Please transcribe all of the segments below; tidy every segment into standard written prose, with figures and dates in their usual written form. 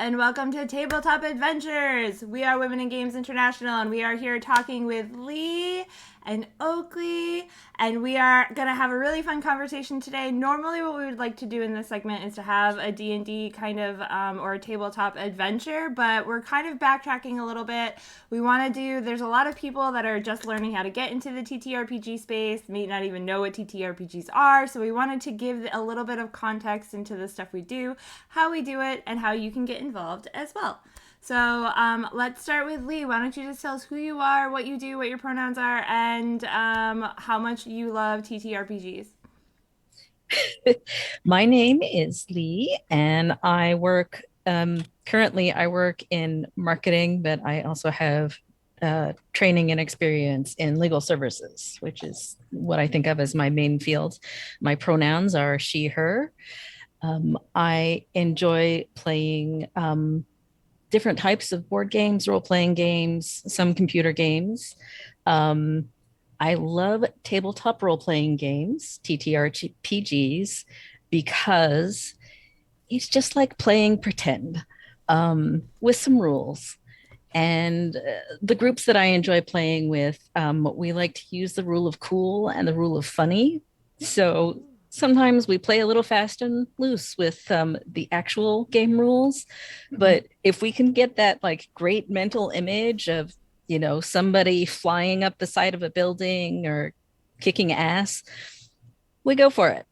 and welcome to Tabletop Adventures. We are Women in Games International, and we are here talking with Lee and Oakley, and we are going to have a really fun conversation today. Normally what we would like to do in this segment is to have a D&D kind of, or a tabletop adventure, but we're kind of backtracking a little bit. We want to do, there's a lot of people that are just learning how to get into the TTRPG space, may not even know what TTRPGs are, so we wanted to give a little bit of context into the stuff we do, how we do it, and how you can get involved as well. So let's start with Lee. Why don't you just tell us who you are, what you do, what your pronouns are, and how much you love TTRPGs. My name is Lee, and I work currently I work in marketing, but I also have training and experience in legal services, which is what I think of as my main field. My pronouns are she, her. I enjoy playing different types of board games, role-playing games, some computer games. Um, I love tabletop role-playing games, TTRPGs, because it's just like playing pretend with some rules. And the groups that I enjoy playing with, we like to use the rule of cool and the rule of funny. So sometimes we play a little fast and loose with the actual game rules. But if we can get that like great mental image of, somebody flying up the side of a building or kicking ass, we go for it.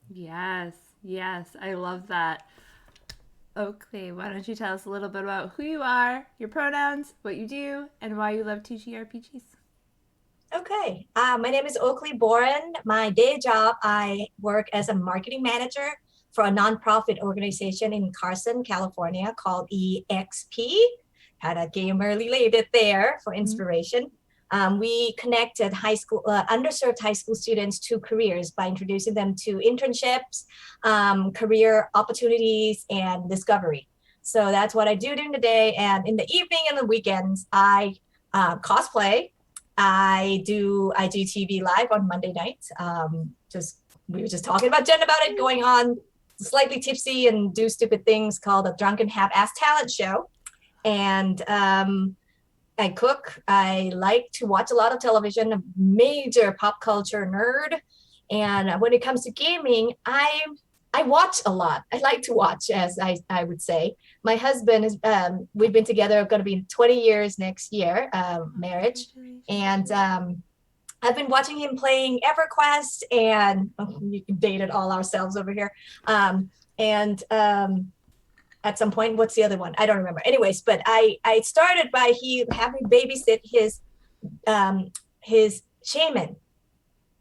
Yes, yes, I love that. Okay, why don't you tell us a little bit about who you are, your pronouns, what you do, and why you love TTRPGs? Okay. My name is Oakley Boren. My day job, I work as a marketing manager for a nonprofit organization in Carson, California called EXP. Had a gamer related there for inspiration. We connected underserved high school students to careers by introducing them to internships, career opportunities, and discovery. So that's what I do during the day. And in the evening and the weekends, I cosplay. I do TV live on Monday nights. We were just talking about Jen about it, going on slightly tipsy and do stupid things called a drunken half-ass talent show. And I cook. I like to watch a lot of television, a major pop culture nerd. And when it comes to gaming, I watch a lot. I like to watch, as I would say. My husband is, we've been together, going to be 20 years next year, marriage. And I've been watching him playing EverQuest, and we dated all ourselves over here. And at some point, what's the other one? I don't remember. Anyways, but I started by he having babysit his shaman,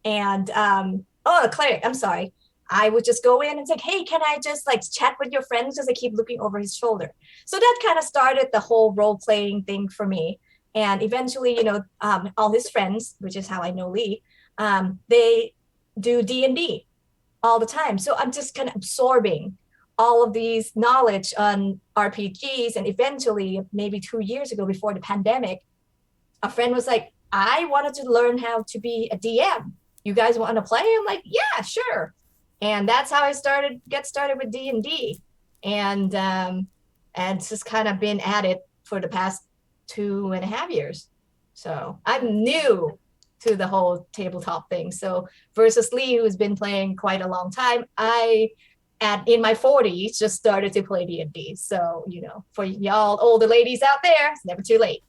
and a cleric. I'm sorry. I would just go in and say, hey, can I just like chat with your friends? Because I keep looking over his shoulder. So that kind of started the whole role playing thing for me. And eventually, all his friends, which is how I know Lee, they do D&D all the time. So I'm just kind of absorbing all of these knowledge on RPGs. And eventually, maybe 2 years ago, before the pandemic, a friend was like, I wanted to learn how to be a DM. You guys want to play? I'm like, yeah, sure. And that's how I get started with D&D. And it's just kind of been at it for the past 2.5 years. So I'm new to the whole tabletop thing. So versus Lee, who's been playing quite a long time, in my 40s just started to play D&D. So, for y'all older ladies out there, it's never too late.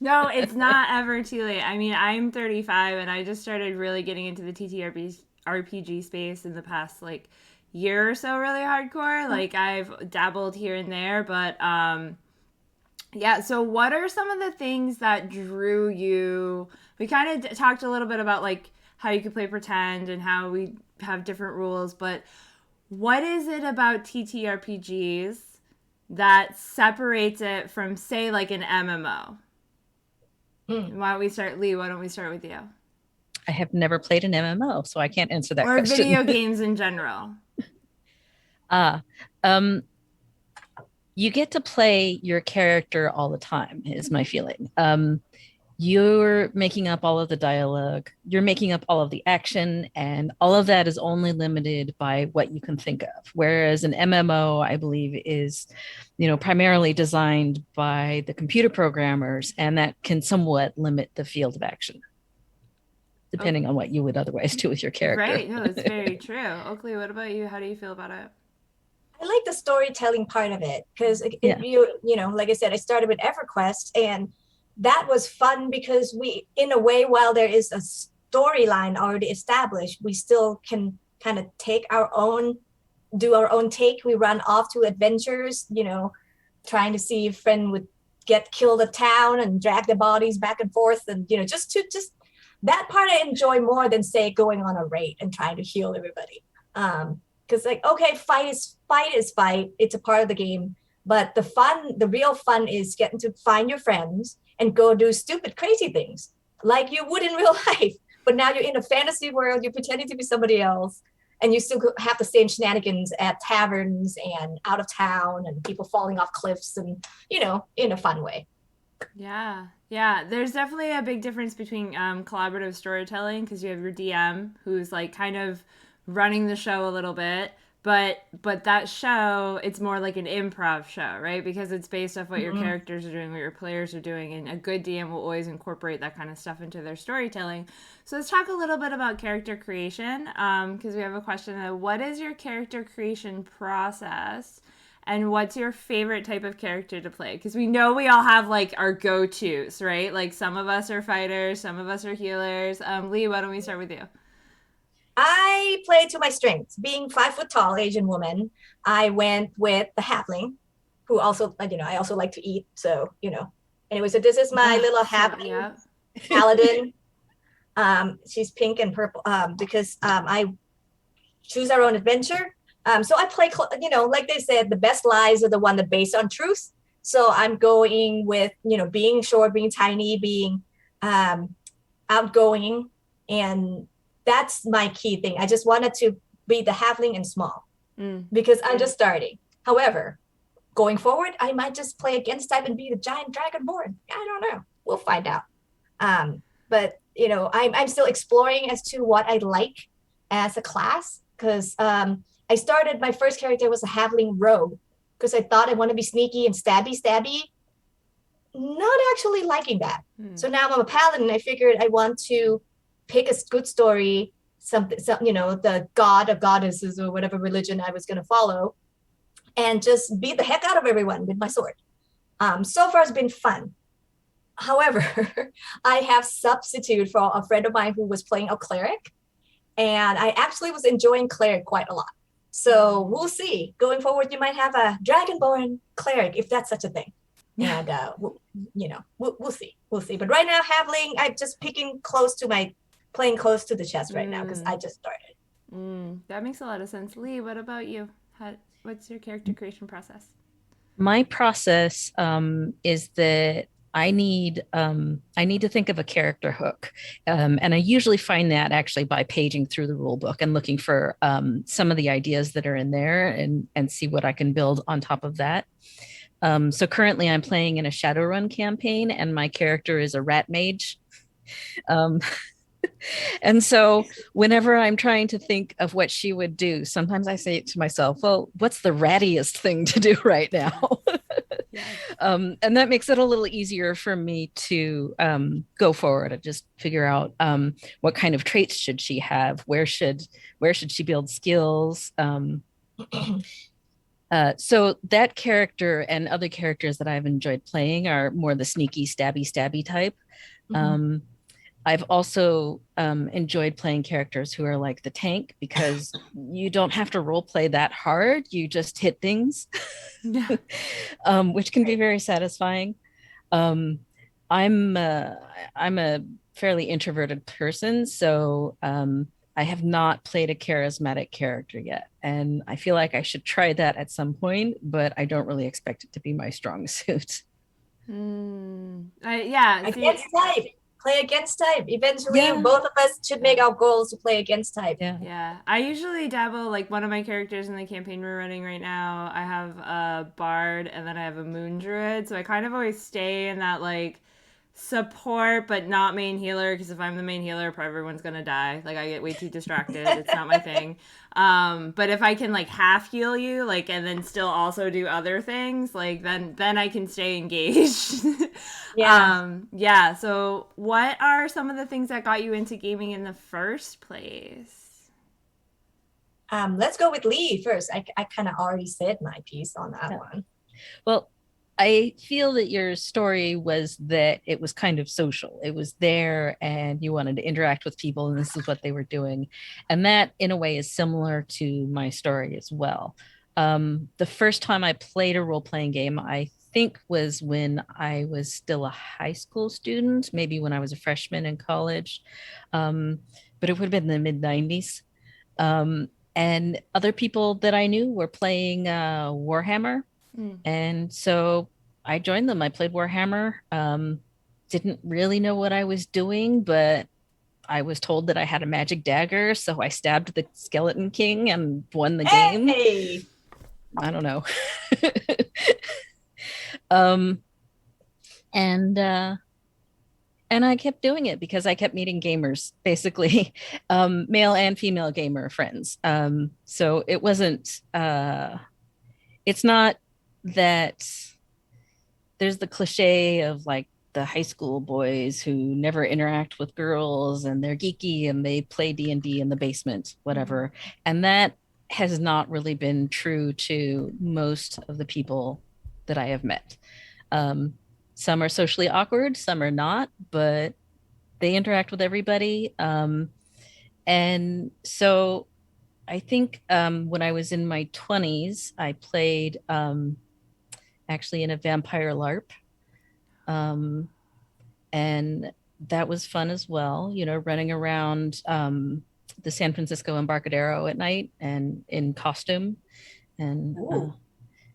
No, it's not ever too late. I mean, I'm 35 and I just started really getting into the TTRPG space in the past year or so, really hardcore. Like I've dabbled here and there, but yeah, so what are some of the things that drew you? We kind of talked a little bit about how you could play pretend and how we have different rules, but what is it about TTRPGs that separates it from, say, an MMO? Why don't we start, Lee? Why don't we start with you? I have never played an MMO, so I can't answer that or question. Video games in general. Ah, you get to play your character all the time, is my feeling. you're making up all of the dialogue, you're making up all of the action, and all of that is only limited by what you can think of. Whereas an MMO, I believe, is, primarily designed by the computer programmers, and that can somewhat limit the field of action, depending on what you would otherwise do with your character. Right. No, that's very true. Oakley, what about you? How do you feel about it? I like the storytelling part of it because Yeah. like I said, I started with EverQuest, and that was fun because we, in a way, while there is a storyline already established, we still can kind of do our own take. We run off to adventures, trying to see if friend would get killed at town and drag the bodies back and forth, and just that part I enjoy more than, say, going on a raid and trying to heal everybody. Because okay, fight is fight. It's a part of the game. But the real fun is getting to find your friends and go do stupid, crazy things like you would in real life. But now you're in a fantasy world, you're pretending to be somebody else, and you still have the same shenanigans at taverns and out of town and people falling off cliffs and, in a fun way. Yeah. Yeah. There's definitely a big difference between collaborative storytelling, because you have your DM who's like kind of running the show a little bit. But that show, it's more like an improv show, right? Because it's based off what your characters are doing, what your players are doing, and a good DM will always incorporate that kind of stuff into their storytelling. So let's talk a little bit about character creation, because we have a question of what is your character creation process, and what's your favorite type of character to play? Because we know we all have like our go-tos, right? Like some of us are fighters, some of us are healers. Lee, why don't we start with you? I play to my strengths. Being 5 foot tall Asian woman, I went with the halfling, who also, I also like to eat. So, anyway, so this is my little halfling paladin. She's pink and purple because I choose our own adventure. So I play, like they said, the best lies are the one that based on truth. So I'm going with, being short, being tiny, being outgoing, and that's my key thing. I just wanted to be the halfling and small because I'm just starting. However, going forward, I might just play against type and be the giant dragonborn. I don't know. We'll find out. But I'm still exploring as to what I like as a class, because I started, my first character was a halfling rogue because I thought I want to be sneaky and stabby. Not actually liking that. So now I'm a paladin. I figured I want to pick a good story, something, the god or goddesses or whatever religion I was going to follow, and just beat the heck out of everyone with my sword. So far it's been fun. However, I have substitute for a friend of mine who was playing a cleric, and I actually was enjoying cleric quite a lot. So we'll see. Going forward, you might have a dragonborn cleric, if that's such a thing. And we'll see. But right now, halfling, I'm just playing close to the chest right now because I just started. That makes a lot of sense. Lee, what about you? What's your character creation process? My process is that I need to think of a character hook, and I usually find that actually by paging through the rule book and looking for some of the ideas that are in there and see what I can build on top of that. So currently I'm playing in a Shadowrun campaign, and my character is a rat mage. And so whenever I'm trying to think of what she would do, sometimes I say to myself, well, what's the rattiest thing to do right now? And that makes it a little easier for me to go forward and just figure out what kind of traits should she have? Where should she build skills? So that character and other characters that I've enjoyed playing are more the sneaky, stabby type. I've also enjoyed playing characters who are like the tank, because you don't have to role play that hard. You just hit things, which can be very satisfying. I'm a fairly introverted person, so I have not played a charismatic character yet. And I feel like I should try that at some point, but I don't really expect it to be my strong suit. Against type. Play against type. Eventually, both of us should make our goals to play against type. Yeah. I usually dabble, like one of my characters in the campaign we're running right now, I have a bard and then I have a moon druid. So I kind of always stay in that like support but not main healer, because if I'm the main healer, everyone's gonna die. Like I get way too distracted. It's not my thing. But if I can like half heal you, like, and then still also do other things, like then I can stay engaged. Yeah. So what are some of the things that got you into gaming in the first place? Let's go with Lee first. I kind of already said my piece on that one. Well, I feel that your story was that it was kind of social. It was there and you wanted to interact with people, and this is what they were doing. And that, in a way, is similar to my story as well. The first time I played a role playing game, I think, was when I was still a high school student, maybe when I was a freshman in college. But it would have been the mid 90s. And other people that I knew were playing Warhammer. And so I joined them. I played Warhammer. Didn't really know what I was doing, but I was told that I had a magic dagger. So I stabbed the Skeleton King and won the game. Hey! I don't know. um, and I kept doing it because I kept meeting gamers, basically, male and female gamer friends. So it wasn't, it's not that there's the cliche of like the high school boys who never interact with girls and they're geeky and they play D&D in the basement, whatever. And that has not really been true to most of the people that I have met. Some are socially awkward, some are not, but they interact with everybody. And so I think when I was in my 20s, I played actually in a vampire LARP. And that was fun as well, you know, running around the San Francisco Embarcadero at night and in costume. And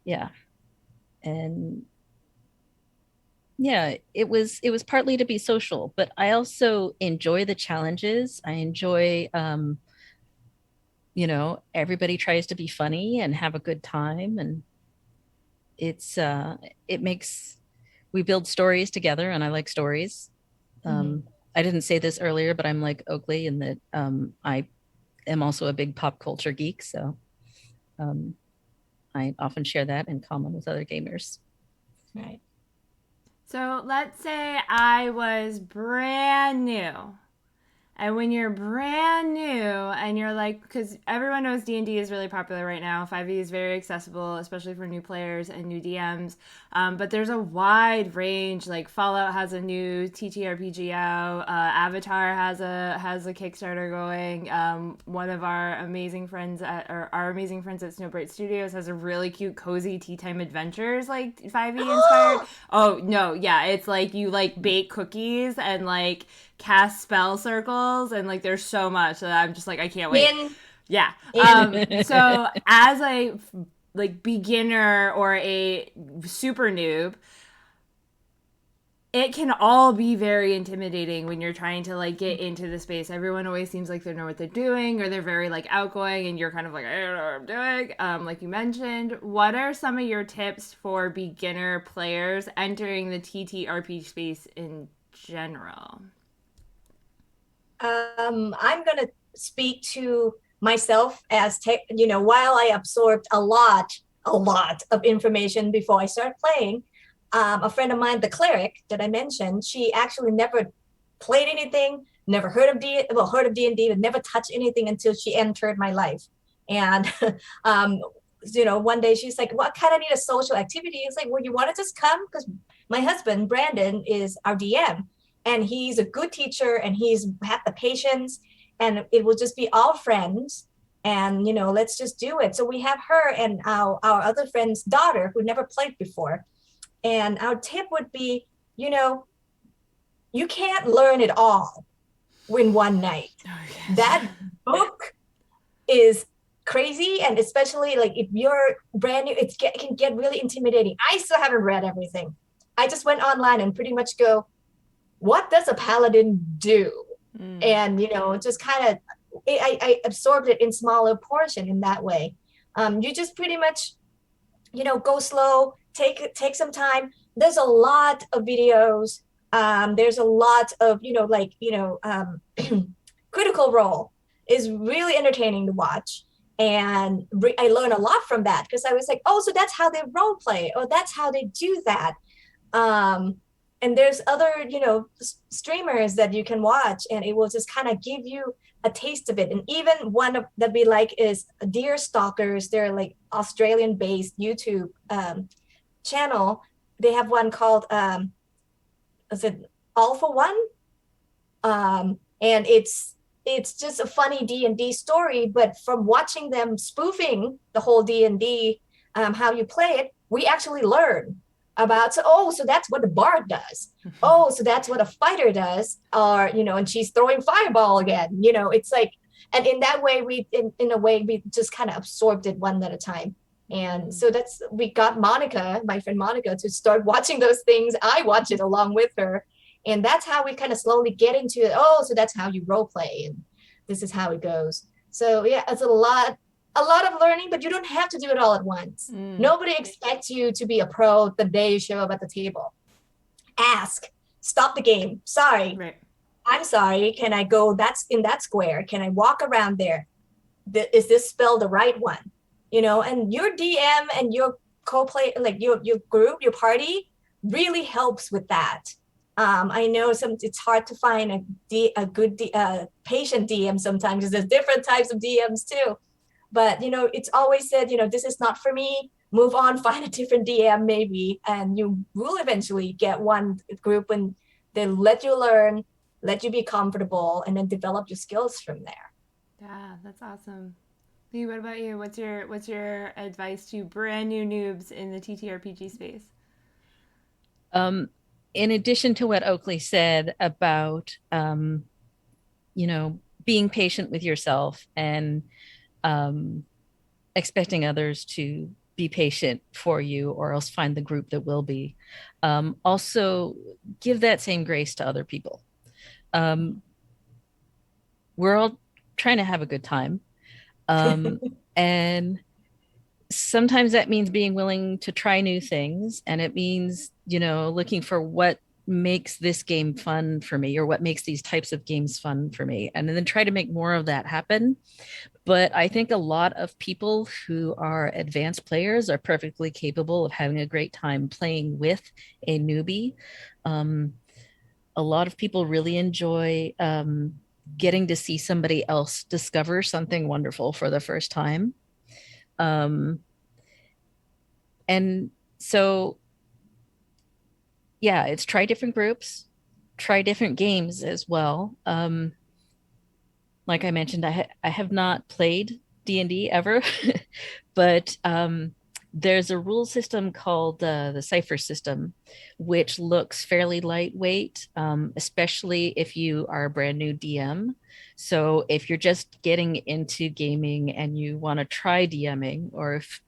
yeah. And yeah, it was partly to be social, but I also enjoy the challenges. I enjoy you know, everybody tries to be funny and have a good time, and it's it makes, we build stories together, and I like stories. I didn't say this earlier, but I'm like Oakley in that I am also a big pop culture geek, so I often share that in common with other gamers. Right. So let's say I was brand new. And when you're brand new and you're like, because everyone knows D&D is really popular right now. 5e is very accessible, especially for new players and new DMs. But there's a wide range. Like Fallout has a new TTRPG out. Avatar has a Kickstarter going. One of our amazing friends at Snowbright Studios has a really cute, cozy tea time adventures, like 5e inspired. Oh no, yeah, it's like you like bake cookies and like cast spell circles, and like there's so much that I'm just like, I can't wait. Yeah. So as a like beginner or a super noob, it can all be very intimidating when you're trying to like get into the space. Everyone always seems like they know what they're doing, or they're very like outgoing, and you're kind of like, I don't know what I'm doing. Like you mentioned, what are some of your tips for beginner players entering the TTRPG space in general? I'm going to speak to myself as you know, while I absorbed a lot of information before I started playing. A friend of mine, the cleric that I mentioned, she actually never played anything, never heard of D&D, but never touched anything until she entered my life. And you know, one day she's like, well, I kind of need a social activity. It's like, well, you want to just come? Because my husband, Brandon, is our DM. And he's a good teacher, and he's had the patience, and it will just be all friends. And, you know, let's just do it. So we have her and our other friend's daughter who never played before. And our tip would be, you know, you can't learn it all in one night. Oh, yes. That book is crazy. And especially like if you're brand new, it can get really intimidating. I still haven't read everything. I just went online and pretty much go, what does a paladin do? And, you know, just kind of, I absorbed it in smaller portion in that way. You just pretty much, you know, go slow, take some time. There's a lot of videos There's a lot of, Critical Role is really entertaining to watch. And I learned a lot from that because I was like, oh, so that's how they role play. Oh, that's how they do that. And there's other, streamers that you can watch, and it will just kind of give you a taste of it. And even one that we like is Deer Stalkers. They're like Australian-based YouTube channel. They have one called, is it All for One? And it's just a funny D&D story, but from watching them spoofing the whole D&D, how you play it, we actually learn about, so that's what the bard does. Oh, so that's what a fighter does. Or, and she's throwing fireball again. It's like, and in that way, in a way, we just kind of absorbed it one at a time. And so we got Monica, my friend Monica, to start watching those things. I watch it along with her. And that's how we kind of slowly get into it. Oh, so that's how you role play. And this is how it goes. So yeah, it's a lot of learning, but you don't have to do it all at once. Nobody expects you to be a pro the day you show up at the table. Ask, stop the game. Sorry. Right. I'm sorry. Can I go in that square? Can I walk around there? Is this spell the right one? And your DM and your co-play, like your group, your party really helps with that. I know it's hard to find a good patient DM sometimes because there's different types of DMs too. But, it's always said, this is not for me. Move on, find a different DM maybe. And you will eventually get one group and they let you learn, let you be comfortable, and then develop your skills from there. Yeah, that's awesome. Lee, what about you? What's your advice to brand new noobs in the TTRPG space? In addition to what Oakley said about, being patient with yourself and expecting others to be patient for you, or else find the group that will be. Also, give that same grace to other people. We're all trying to have a good time. And sometimes that means being willing to try new things, and it means looking for what makes this game fun for me, or what makes these types of games fun for me, and then try to make more of that happen. But I think a lot of people who are advanced players are perfectly capable of having a great time playing with a newbie. A lot of people really enjoy getting to see somebody else discover something wonderful for the first time. And so, yeah, it's try different groups, try different games as well. Like I mentioned, I have not played D&D ever, but there's a rule system called the Cipher system, which looks fairly lightweight, especially if you are a brand new DM. So if you're just getting into gaming and you want to try DMing, or if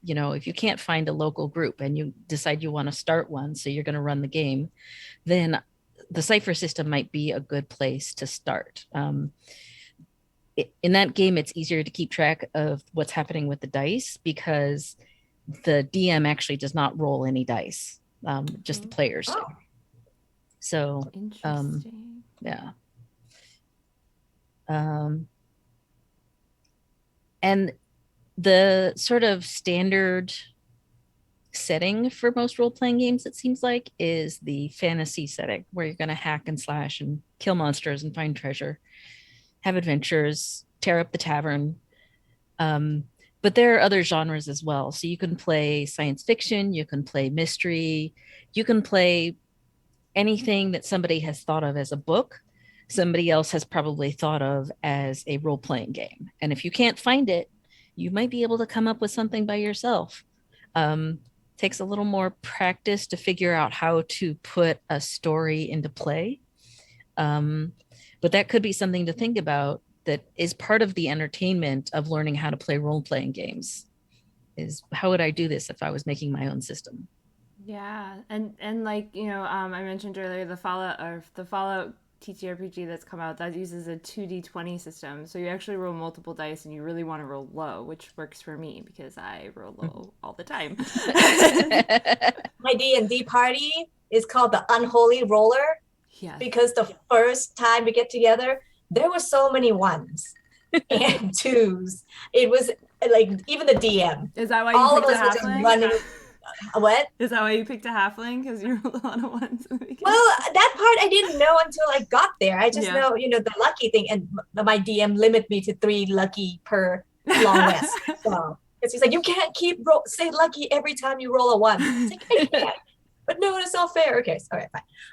you can't find a local group and you decide you want to start one, so you're going to run the game, then the Cipher system might be a good place to start. In that game, it's easier to keep track of what's happening with the dice because the DM actually does not roll any dice, just the players do. So, Interesting. Yeah. And the sort of standard setting for most role-playing games, it seems like, is the fantasy setting where you're going to hack and slash and kill monsters and find treasure, have adventures, tear up the tavern. But there are other genres as well. So you can play science fiction, you can play mystery, you can play anything that somebody has thought of as a book, somebody else has probably thought of as a role-playing game. And if you can't find it, you might be able to come up with something by yourself. Takes a little more practice to figure out how to put a story into play. But that could be something to think about that is part of the entertainment of learning how to play role-playing games, is how would I do this if I was making my own system? Yeah, and like I mentioned earlier, the Fallout TTRPG that's come out that uses a 2d20 system, so you actually roll multiple dice, and you really want to roll low, which works for me because I roll low all the time. My D&D party is called the Unholy Roller. Yes. because the first time we get together, there were so many ones and twos. It was like even the DM. Is that why you All of picked a us were just halfling? running. What? Is that why you picked a halfling? Because you're a lot of ones in the beginning. Well, that part I didn't know until I got there. I just Yeah. know, the lucky thing, and my DM limit me to 3 lucky per long rest. So it's just like, you can't keep say lucky every time you roll a 1. It's like, I can't. But no, it's not fair. Okay, all right,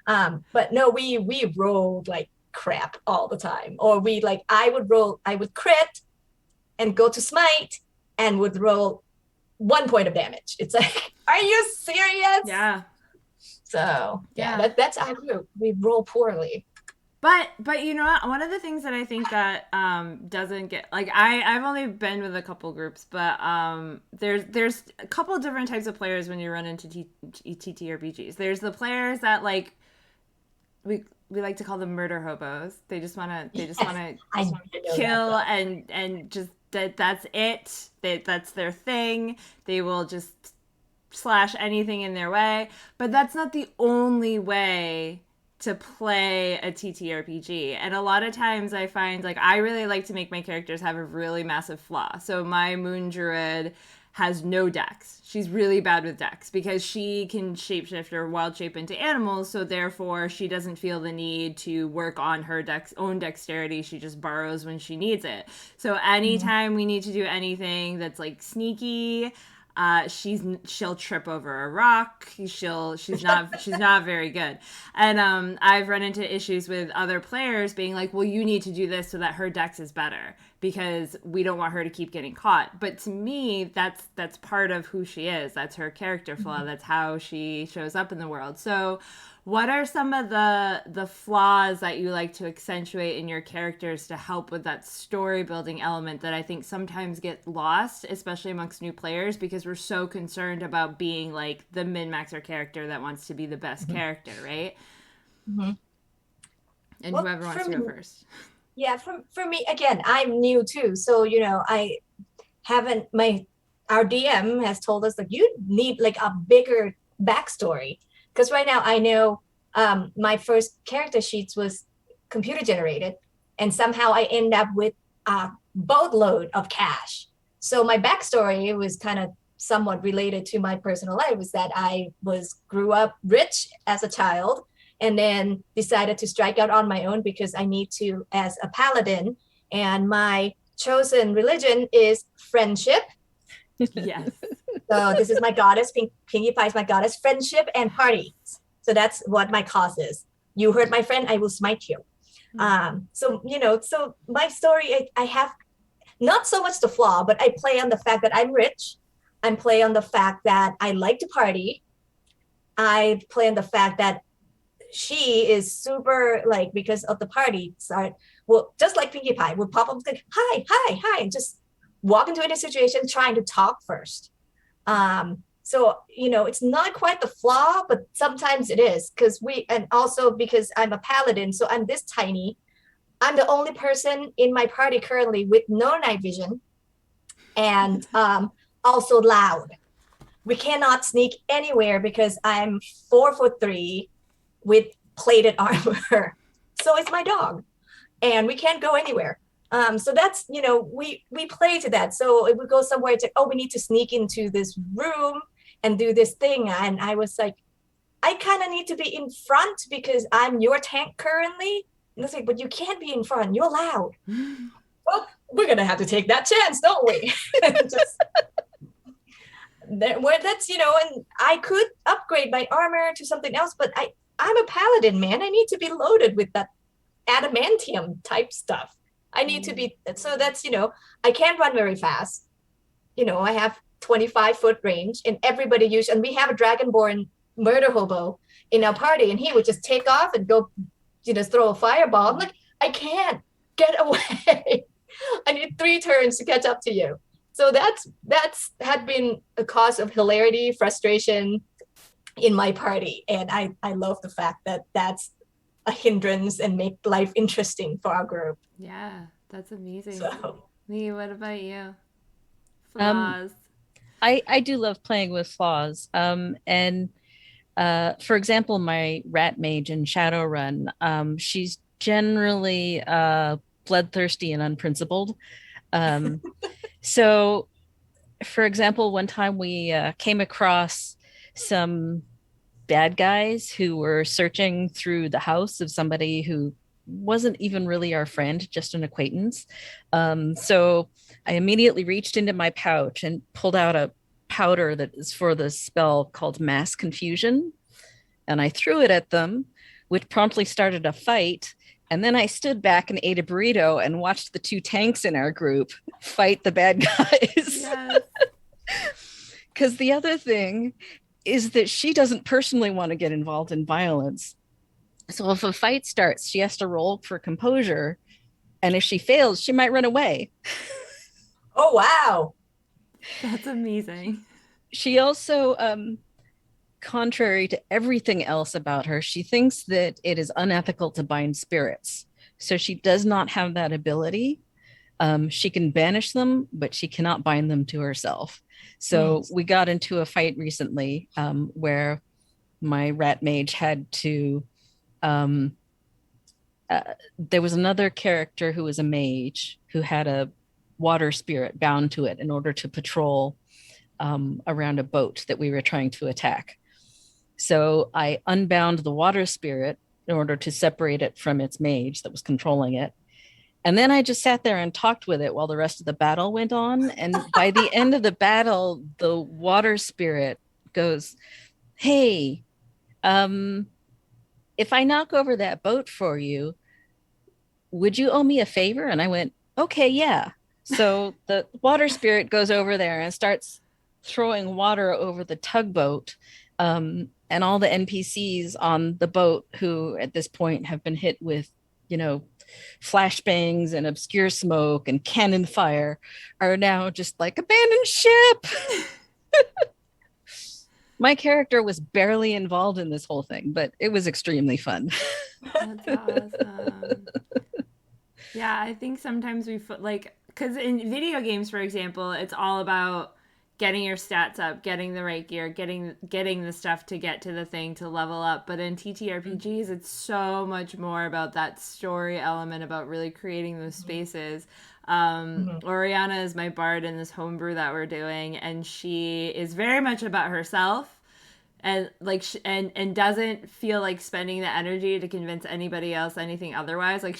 fine. But no, we rolled like crap all the time. Or I would crit and go to smite and would roll 1 point of damage. It's like, are you serious? Yeah. So that's our group. We roll poorly. But you know what? One of the things that I think that doesn't get, like, I've only been with a couple groups, but there's a couple different types of players when you run into TTRPGs. There's the players that, like, we like to call them murder hobos. They just wanna kill and just that's it. That's their thing. They will just slash anything in their way. But that's not the only way to play a TTRPG. And a lot of times I find, like, I really like to make my characters have a really massive flaw. So my Moon Druid has no dex. She's really bad with dex because she can shapeshift or wild shape into animals, so therefore she doesn't feel the need to work on her own dexterity. She just borrows when she needs it. So anytime we need to do anything that's like sneaky, she'll trip over a rock. She's not very good. And I've run into issues with other players being like, well, you need to do this so that her dex is better because we don't want her to keep getting caught. But to me, that's part of who she is. That's her character flaw. That's how she shows up in the world. So what are some of the flaws that you like to accentuate in your characters to help with that story building element that I think sometimes get lost, especially amongst new players, because we're so concerned about being like the min-maxer character that wants to be the best character, right? Mm-hmm. And whoever wants to go first. Yeah, for me, again, I'm new too. So, I haven't, our DM has told us that you need like a bigger backstory. Because right now I know my first character sheets was computer generated, and somehow I end up with a boatload of cash. So my backstory was kind of somewhat related to my personal life, was that I grew up rich as a child and then decided to strike out on my own because I need to as a paladin. And my chosen religion is friendship. Yes. So this is my goddess. Pinkie Pie is my goddess. Friendship and parties. So that's what my cause is. You hurt my friend, I will smite you. So my story, I have not so much the flaw, but I play on the fact that I'm rich. I play on the fact that I like to party. I play on the fact that she is super, like, because of the party. Well, just like Pinkie Pie, would pop up like, hi, and just walk into any situation trying to talk first. So, it's not quite the flaw, but sometimes it is and also because I'm a paladin, so I'm this tiny. I'm the only person in my party currently with no night vision and also loud. We cannot sneak anywhere because I'm 4'3" with plated armor. So it's my dog and we can't go anywhere. So that's, we play to that. So if we go somewhere, it's like, oh, we need to sneak into this room and do this thing. And I was like, I kind of need to be in front because I'm your tank currently. And it's like, but you can't be in front. You're loud. Well, we're going to have to take that chance, don't we? And I could upgrade my armor to something else, but I'm a paladin, man. I need to be loaded with that adamantium type stuff. I need to be, so that's, I can't run very fast. I have 25-foot range and everybody and we have a dragonborn murder hobo in our party and he would just take off and go, throw a fireball. I'm like, I can't get away. I need 3 turns to catch up to you. So that's had been a cause of hilarity, frustration in my party. And I love the fact that that's a hindrance and make life interesting for our group. Yeah, that's amazing. So, Lee, what about you? Flaws. I do love playing with flaws. And For example, my rat mage in Shadowrun, she's generally bloodthirsty and unprincipled. Um, so, for example, one time we came across some bad guys who were searching through the house of somebody who wasn't even really our friend, just an acquaintance. So I immediately reached into my pouch and pulled out a powder that is for the spell called Mass Confusion. And I threw it at them, which promptly started a fight. And then I stood back and ate a burrito and watched the two tanks in our group fight the bad guys. Yes. Because the other thing is that she doesn't personally want to get involved in violence. So if a fight starts, she has to roll for composure. And if she fails, she might run away. Oh, wow. That's amazing. She also, contrary to everything else about her, she thinks that it is unethical to bind spirits. So she does not have that ability. She can banish them, but she cannot bind them to herself. So we got into a fight recently where my rat mage had to, there was another character who was a mage who had a water spirit bound to it in order to patrol around a boat that we were trying to attack. So I unbound the water spirit in order to separate it from its mage that was controlling it. And then I just sat there and talked with it while the rest of the battle went on. And by the end of the battle, the water spirit goes, "Hey, if I knock over that boat for you, would you owe me a favor?" And I went, "Okay, yeah." So the water spirit goes over there and starts throwing water over the tugboat. And all the NPCs on the boat, who at this point have been hit with, flashbangs and obscure smoke and cannon fire, are now just like, "Abandoned ship." My character was barely involved in this whole thing, but it was extremely fun. That's awesome. Yeah, I think sometimes we because in video games, for example, it's all about getting your stats up, getting the right gear, getting the stuff to get to the thing to level up. But in TTRPGs, it's so much more about that story element, about really creating those spaces. Oriana is my bard in this homebrew that we're doing, and she is very much about herself, and and doesn't feel like spending the energy to convince anybody else anything otherwise. Like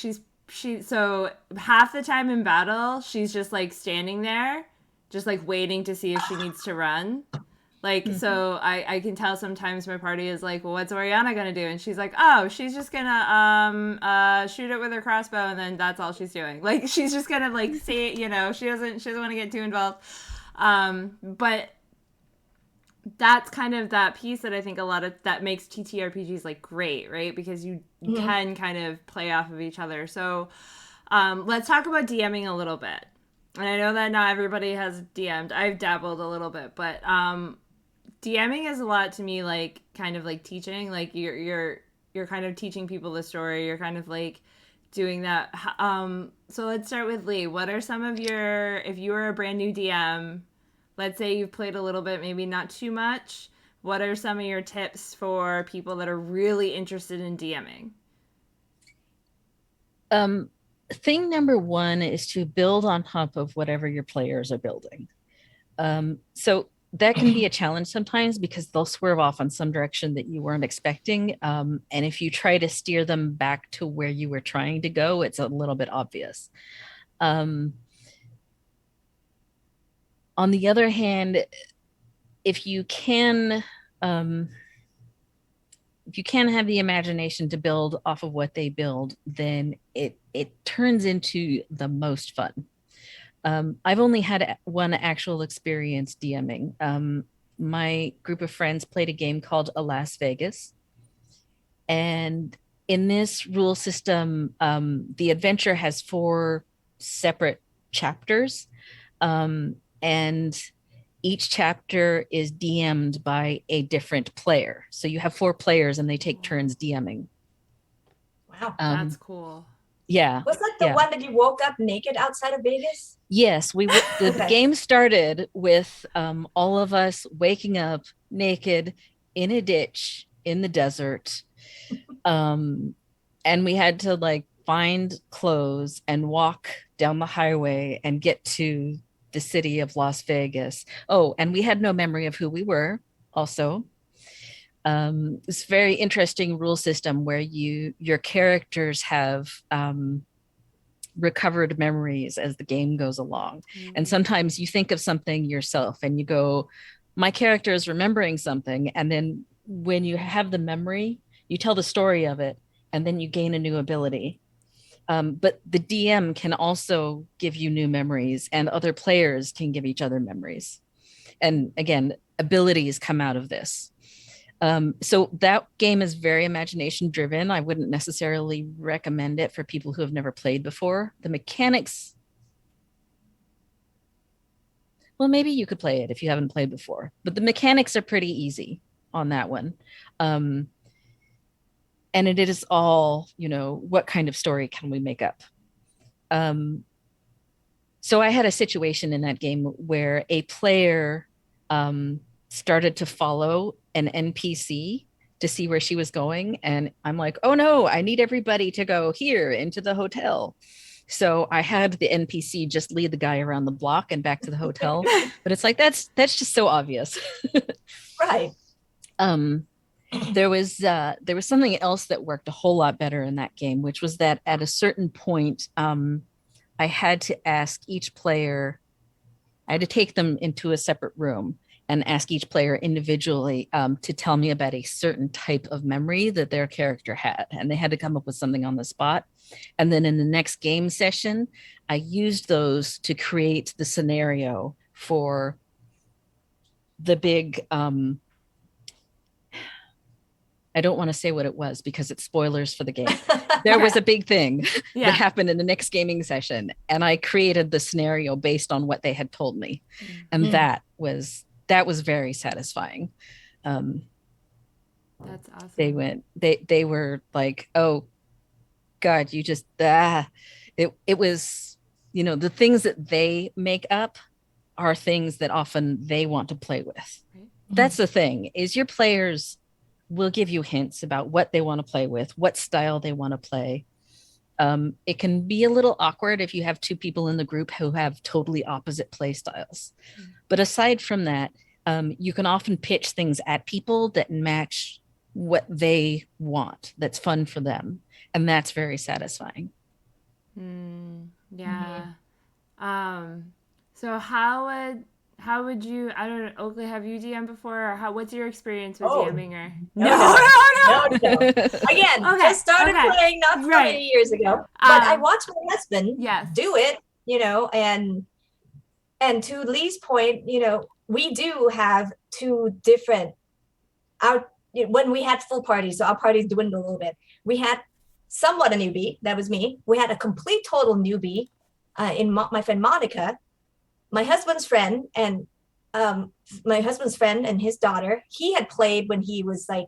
so half the time in battle, she's just like standing there, just like waiting to see if she needs to run. So I can tell sometimes my party is like, "Well, what's Oriana gonna do?" And she's like, "Oh, she's just gonna shoot it with her crossbow, and then that's all she's doing." Like, she's just gonna say, she doesn't want to get too involved. But that's kind of that piece that I think that makes TTRPGs great, right? Because you can kind of play off of each other. So let's talk about DMing a little bit. And I know that not everybody has DM'd. I've dabbled a little bit, but DMing is a lot to me kind of like teaching. Like you're kind of teaching people the story. You're kind of doing that. So let's start with Lee. What are some of if you were a brand new DM, let's say you've played a little bit, maybe not too much, what are some of your tips for people that are really interested in DMing? Thing number one is to build on top of whatever your players are building. So that can be a challenge sometimes because they'll swerve off on some direction that you weren't expecting. And if you try to steer them back to where you were trying to go, it's a little bit obvious. On the other hand, if you can have the imagination to build off of what they build, then it turns into the most fun. I've only had one actual experience DMing. My group of friends played a game called Las Vegas. And in this rule system, the adventure has 4 separate chapters. And each chapter is DM'd by a different player. So you have 4 players and they take turns DMing. Wow. That's cool. Yeah. Was that the one that you woke up naked outside of Vegas? Yes. The game started with all of us waking up naked in a ditch in the desert. And we had to like find clothes and walk down the highway and get to the city of Las Vegas. Oh, and we had no memory of who we were also. It's a very interesting rule system where your characters have recovered memories as the game goes along. And sometimes you think of something yourself and you go, my character is remembering something. And then when you have the memory, you tell the story of it, and then you gain a new ability. But the DM can also give you new memories, and other players can give each other memories. And again, abilities come out of this. So that game is very imagination driven. I wouldn't necessarily recommend it for people who have never played before. The mechanics, well, maybe you could play it if you haven't played before, but the mechanics are pretty easy on that one. And it is all, what kind of story can we make up? So I had a situation in that game where a player started to follow an NPC to see where she was going. And I'm like, oh no, I need everybody to go here into the hotel. So I had the NPC just lead the guy around the block and back to the hotel. But it's like, that's just so obvious. Right. There was something else that worked a whole lot better in that game, which was that at a certain point, I had to ask each player, I had to take them into a separate room and ask each player individually to tell me about a certain type of memory that their character had. And they had to come up with something on the spot. And then in the next game session, I used those to create the scenario for the big, I don't want to say what it was because it's spoilers for the game. There was a big thing that happened in the next gaming session. And I created the scenario based on what they had told me. And that was very satisfying. That's awesome. They were like, oh God, you just, it was, the things that they make up are things that often they want to play with. Right. That's the thing, is your players will give you hints about what they want to play with, what style they want to play. It can be a little awkward if you have two people in the group who have totally opposite play styles. But aside from that, you can often pitch things at people that match what they want, that's fun for them. And that's very satisfying. Yeah. So how would you, I don't know, Oakley, have you DM'd before? Or what's your experience with DMing? Or No. Again, just started playing not so many years ago. But I watched my husband do it, and to Lee's point, we do have two different, when we had full parties, so our parties dwindled a little bit. We had somewhat a newbie, that was me. We had a complete total newbie in my friend Monica. My husband's friend and his daughter, he had played when he was like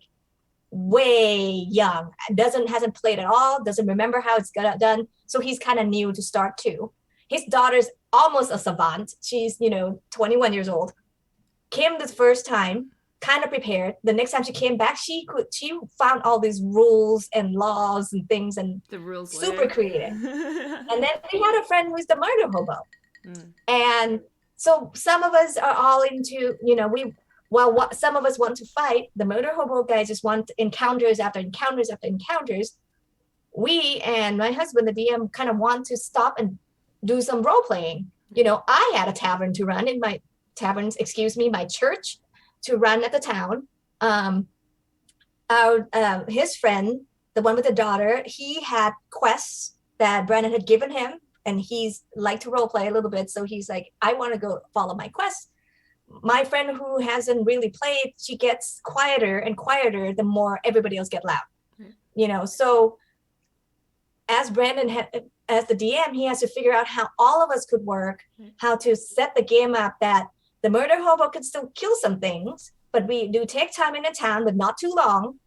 way young, hasn't played at all, doesn't remember how it's done. So he's kind of new to start too. His daughter's almost a savant. She's, 21 years old. Came the first time, kind of prepared. The next time she came back, she found all these rules and laws and things, and the rules super creative. And then we had a friend who's the murder hobo. And so some of us are all into, some of us want to fight. The murder hobo guys just want encounters after encounters after encounters. We and my husband, the DM, kind of want to stop and do some role playing. I had a tavern to run in my church to run at the town. His friend, the one with the daughter, he had quests that Brandon had given him, and he's liked to role play a little bit. So he's like, I want to go follow my quest. My friend who hasn't really played, she gets quieter and quieter the more everybody else get loud. So as Brandon as the DM, he has to figure out how all of us could work, how to set the game up that the murder hobo could still kill some things, but we do take time in the town, but not too long,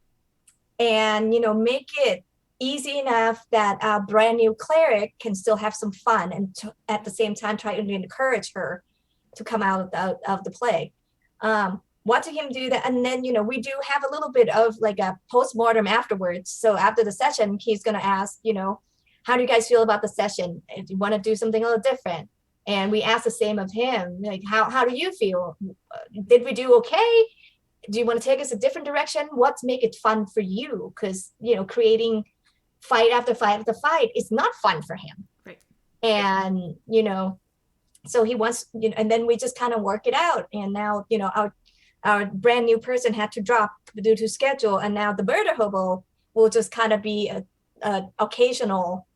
and make it easy enough that our brand new cleric can still have some fun, and at the same time try to encourage her to come out of the play. watching him do that. And then, we do have a little bit of like a post-mortem afterwards. So after the session, he's going to ask, how do you guys feel about the session? Do you want to do something a little different? And we ask the same of him, like, how do you feel? Did we do okay? Do you want to take us a different direction? What's make it fun for you? Because, creating fight after fight after fight is not fun for him. Right. And, so he wants, and then we just kind of work it out. And now, our brand new person had to drop due to schedule. And now the murder hobo will just kind of be a occasional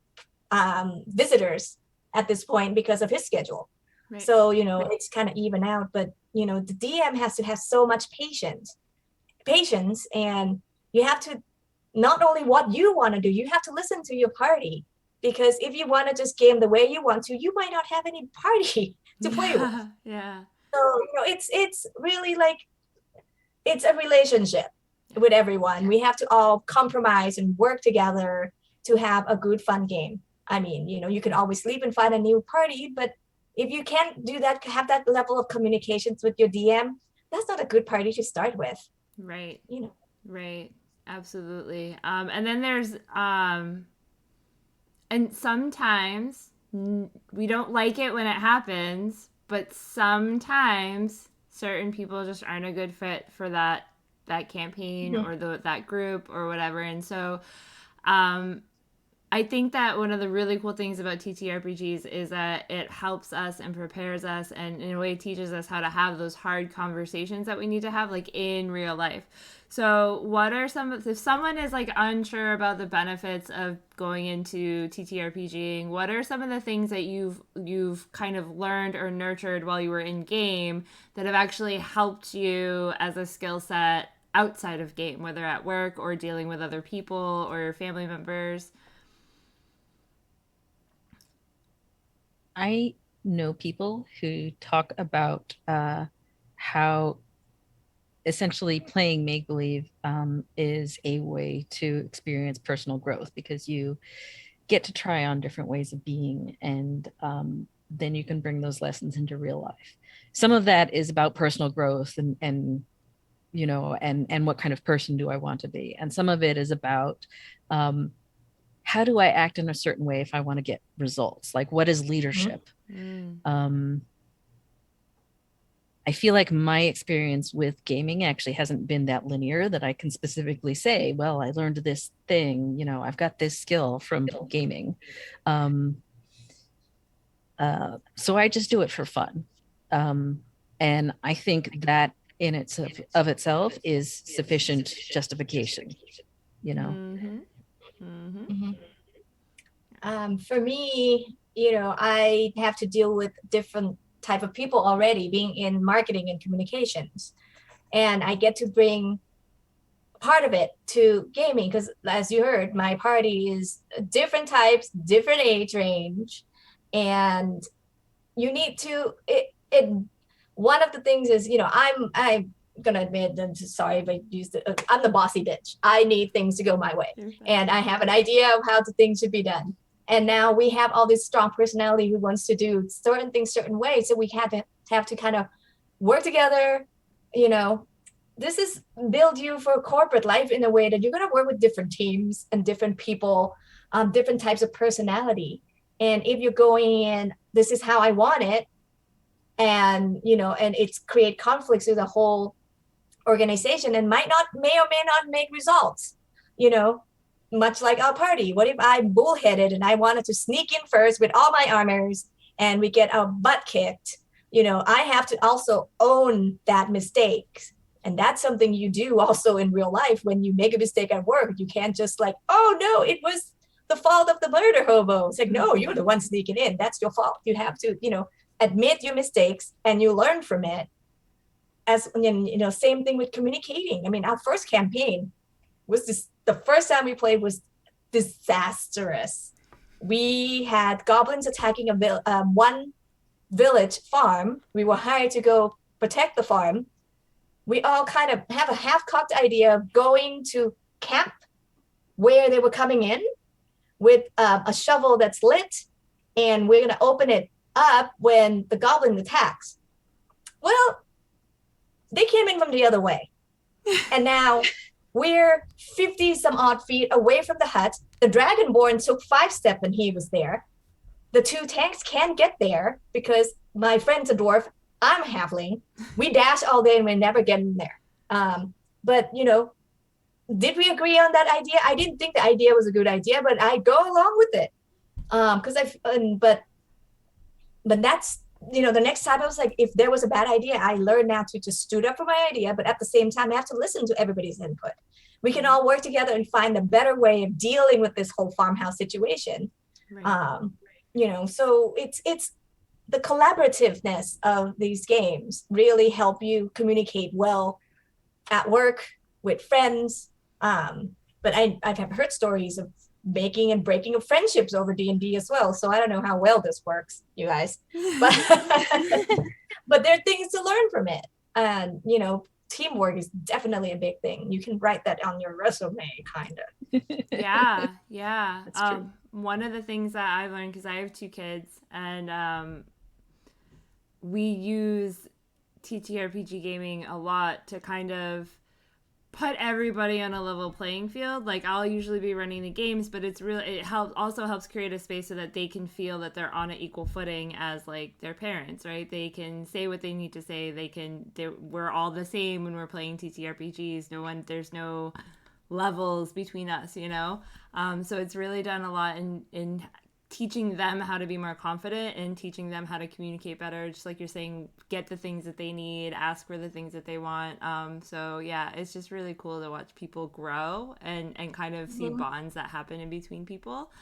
visitors at this point because of his schedule. Right. So, it's kind of even out, but, the DM has to have so much patience, and you have to, not only what you want to do, you have to listen to your party, because if you want to just game the way you want to, you might not have any party to play with. Yeah. So, it's really like, it's a relationship with everyone. We have to all compromise and work together to have a good, fun game. I mean, you can always sleep and find a new party, but if you can't do that, have that level of communications with your DM, that's not a good party to start with. Right. Right. Absolutely. And then there's, and sometimes we don't like it when it happens, but sometimes certain people just aren't a good fit for that campaign or that group or whatever. And so, I think that one of the really cool things about TTRPGs is that it helps us and prepares us and in a way teaches us how to have those hard conversations that we need to have like in real life. So what are if someone is like unsure about the benefits of going into TTRPGing, what are some of the things that you've kind of learned or nurtured while you were in game that have actually helped you as a skill set outside of game, whether at work or dealing with other people or family members? I know people who talk about how essentially playing make-believe is a way to experience personal growth, because you get to try on different ways of being, and then you can bring those lessons into real life. Some of that is about personal growth and what kind of person do I want to be, and some of it is about how do I act in a certain way if I want to get results? Like, what is leadership? Mm-hmm. I feel like my experience with gaming actually hasn't been that linear that I can specifically say, well, I learned this thing, I've got this skill from gaming. So I just do it for fun. And I think that in itself is sufficient justification, Mm-hmm. Mm-hmm. For me, I have to deal with different type of people already being in marketing and communications, and I get to bring part of it to gaming, because as you heard, my party is different types, different age range, and you need to one of the things is, I'm gonna admit, I'm sorry if I used it, I'm the bossy bitch. I need things to go my way, and I have an idea of how the things should be done. And now we have all this strong personality who wants to do certain things certain ways, so we have to kind of work together. This is build you for corporate life in a way that you're going to work with different teams and different people, different types of personality. And if you're going in, this is how I want it, and and it's create conflicts with the whole organization, and may or may not make results, much like our party. What if I bullheaded and I wanted to sneak in first with all my armors and we get our butt kicked? I have to also own that mistake. And that's something you do also in real life. When you make a mistake at work, you can't just like, oh no, it was the fault of the murder hobo. It's like, no, you're the one sneaking in. That's your fault. You have to, admit your mistakes and you learn from it. As same thing with communicating. I mean, our first campaign was the first time we played was disastrous. We had goblins attacking one village farm. We were hired to go protect the farm. We all kind of have a half-cocked idea of going to camp where they were coming in with a shovel that's lit, and we're going to open it up when the goblin attacks. Well, they came in from the other way. And now we're 50 some odd feet away from the hut. The Dragonborn took 5 steps when he was there. The 2 tanks can't get there because my friend's a dwarf. I'm a halfling. We dash all day and we never get in there. But, did we agree on that idea? I didn't think the idea was a good idea, but I go along with it. But that's, the next time I was like, if there was a bad idea, I learned now to just stood up for my idea. But at the same time, I have to listen to everybody's input. We can all work together and find a better way of dealing with this whole farmhouse situation. Right. So it's the collaborativeness of these games really help you communicate well at work with friends. But I've heard stories of making and breaking of friendships over D&D as well. So I don't know how well this works, you guys. But but there are things to learn from it. And teamwork is definitely a big thing. You can write that on your resume, kind of. Yeah. That's true. One of the things that I've learned, because I have 2 kids, and we use TTRPG gaming a lot to kind of put everybody on a level playing field. Like, I'll usually be running the games, but it also helps create a space so that they can feel that they're on an equal footing as like their parents, right? They can say what they need to say. We're all the same when we're playing TTRPGs. There's no levels between us, so it's really done a lot in teaching them how to be more confident and teaching them how to communicate better, just like you're saying, get the things that they need, ask for the things that they want. So yeah, it's just really cool to watch people grow and kind of see bonds that happen in between people.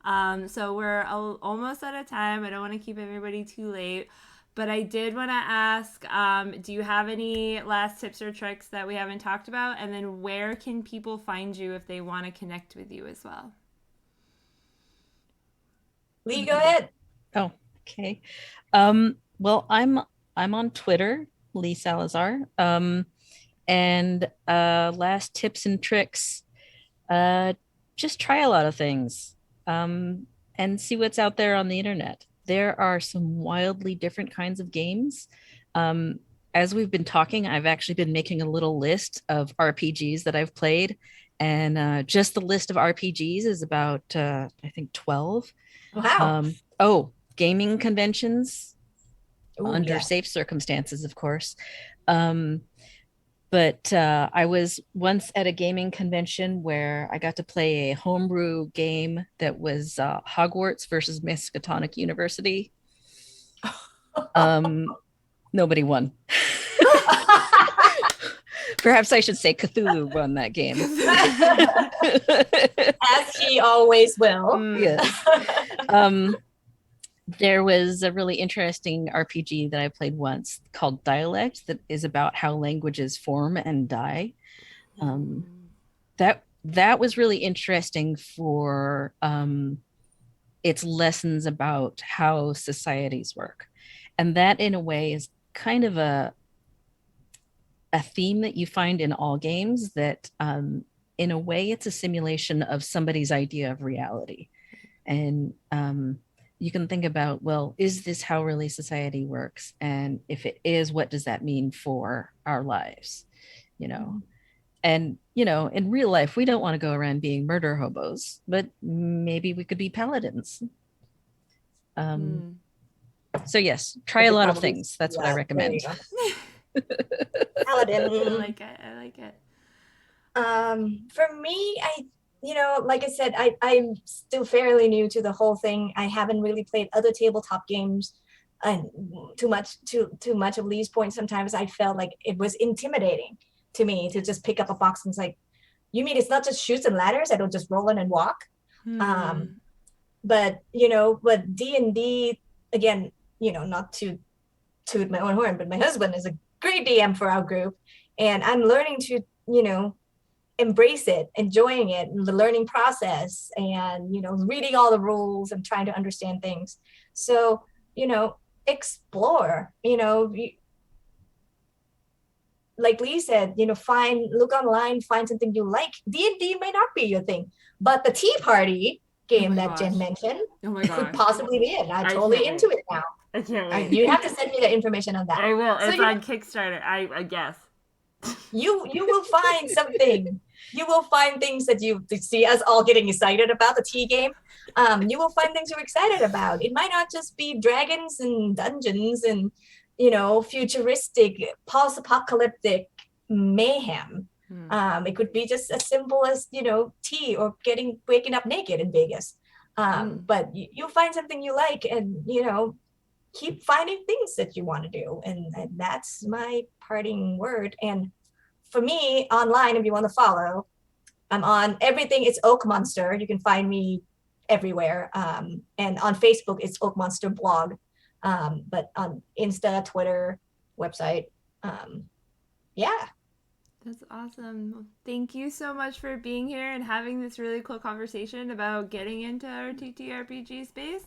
So we're almost out of time. I don't want to keep everybody too late, but I did want to ask, do you have any last tips or tricks that we haven't talked about? And then where can people find you if they want to connect with you as well? Lee, go ahead. Oh, okay. Well, I'm on Twitter, Lee Salazar. And last tips and tricks, just try a lot of things and see what's out there on the internet. There are some wildly different kinds of games. As we've been talking, I've actually been making a little list of RPGs that I've played. And just the list of RPGs is about, I think, 12. Wow. Gaming conventions. Under safe circumstances, of course. But I was once at a gaming convention where I got to play a homebrew game that was Hogwarts versus Miskatonic University. Nobody won. Perhaps I should say Cthulhu won that game. As he always will. Yes. There was a really interesting RPG that I played once called Dialect that is about how languages form and die. That was really interesting for its lessons about how societies work. And that, in a way, is kind of a theme that you find in all games, that in a way it's a simulation of somebody's idea of reality. And you can think about, well, is this how really society works? And if it is, what does that mean for our lives? And in real life, we don't want to go around being murder hobos, but maybe we could be paladins. So yes, try a lot of things. That's what I recommend. Paladin. I like it. For me, like I said, I'm still fairly new to the whole thing. I haven't really played other tabletop games, and too much of Lee's point. Sometimes I felt like it was intimidating to me to just pick up a box and it's like, you mean it's not just chutes and ladders? I don't just roll in and walk. But D&D, again, not to toot my own horn, but my husband is a great DM for our group, and I'm learning to embrace it, enjoying it, the learning process, and reading all the rules and trying to understand things. So explore, like Lee said, look online, find something you like. D&D may not be your thing, but the Tea Party game that Jen mentioned could possibly be it. I'm totally into it now. I can't wait. You have to send me the information on that. I will. So It's on Kickstarter, I guess. You will find something. You will find things that you see us all getting excited about the tea game. You will find things you're excited about. It might not just be dragons and dungeons and futuristic, post-apocalyptic mayhem. It could be just as simple as tea or waking up naked in Vegas. But you'll find something you like, and keep finding things that you want to do, and that's my parting word. And for me, online, if you want to follow, I'm on everything. It's Oak Monster. You can find me everywhere. And on Facebook, it's Oak Monster blog. But on Insta, Twitter, website, yeah. That's awesome. Well, thank you so much for being here and having this really cool conversation about getting into our TTRPG space.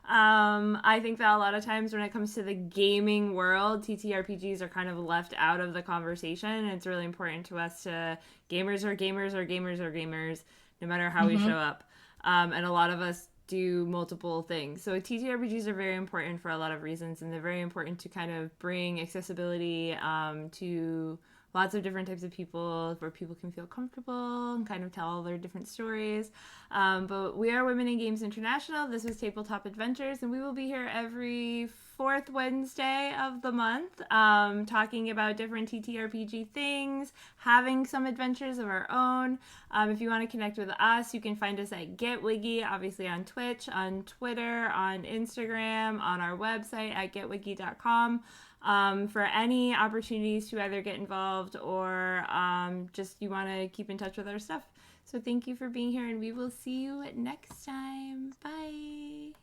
I think that a lot of times when it comes to the gaming world, TTRPGs are kind of left out of the conversation. It's really important to us to gamers are gamers are gamers are gamers, no matter how we show up. And a lot of us do multiple things. So TTRPGs are very important for a lot of reasons, and they're very important to kind of bring accessibility to lots of different types of people, where people can feel comfortable and kind of tell their different stories. But we are Women in Games International. This is Tabletop Adventures, and we will be here every fourth Wednesday of the month, talking about different TTRPG things, having some adventures of our own. If you want to connect with us, you can find us at Get WIGI, obviously on Twitch, on Twitter, on Instagram, on our website at getwigi.com. For any opportunities to either get involved or just you want to keep in touch with our stuff. So thank you for being here, and we will see you next time. Bye.